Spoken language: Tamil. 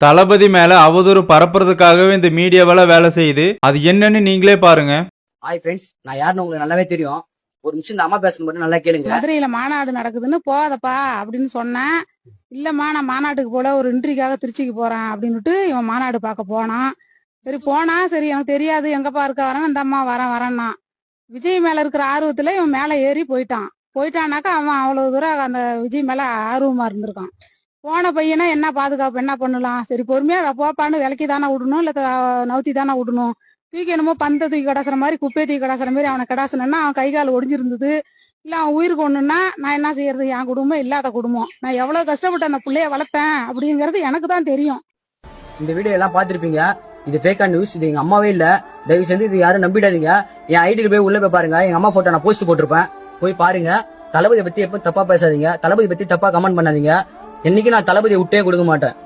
தளபதி மேல அவதூறு பரப்புறதுக்காகவே இந்த மீடியாவெல்லாம் வேலை செய்யுது. அது என்னன்னு நீங்களே பாருங்க. ஹாய் ஃப்ரெண்ட்ஸ், நான் யாருன்னு உங்களுக்கு நல்லாவே தெரியும். ஒரு நிமிஷம் இந்த அம்மா பேசணும் மட்டும் நல்லா கேளுங்க. மதுரையில மாநாடு நடக்குதுன்னு போதப்பா அப்படின்னு சொன்னேன். இல்லம்மா நான் மாநாட்டுக்கு போல ஒரு இன்ட்ரிக்காக திருச்சிக்கு போறேன் அப்படின்னுட்டு இவன் மாநாடு பார்க்க போனான். சரி போனா, சரி எனக்கு தெரியாது எங்கப்பா இருக்க வரேன், இந்த அம்மா வரேன்னா விஜய் மேல இருக்கிற ஆர்வத்துல இவன் மேல ஏறி போயிட்டானாக்கா அவன் அவ்வளவு தூரம் அந்த விஜய் மேல ஆர்வமா இருந்திருக்கான். போன பையனா என்ன பாதுகாப்பு என்ன பண்ணலாம், சரி பொறுமையா போப்பான்னு விலக்கி தானே விடணும், இல்ல நவுத்தி தானே விடணும். தூக்கி என்னமோ பந்த தூக்கி கடாசுற மாதிரி குப்பையை தூக்கி கடாசுற மாதிரி அவனை கடாசுனா அவன் கை கால் ஒடிஞ்சிருந்தது. இல்ல அவன் உயிருக்கு ஒண்ணுன்னா நான் என்ன செய்யறது, என் குடும்பம் இல்லாத குடும்பம், நான் எவ்வளவு கஷ்டப்பட்டு அந்த பிள்ளைய வளர்த்தேன் அப்படிங்கறது எனக்கு தான் தெரியும். இந்த வீடியோ எல்லாம் பாத்திருப்பீங்க. இது ஃபேக்கா நியூஸ், இது எங்க அம்மாவே இல்ல. தயவு செஞ்சு இது யாரும் நம்பிடாதீங்க. என் ஐடியில போய் உள்ள போய் பாருங்க, எங்க அம்மா போட்டோ நான் போஸ்ட் போட்டிருப்பேன், போய் பாருங்க. தளபதியை பத்தி எப்ப தப்பா பேசாதீங்க, தளபதி பத்தி தப்பா கமெண்ட் பண்ணாதீங்க. என்னைக்கு நான் தளபதியை விட்டே கொடுக்க மாட்டேன்.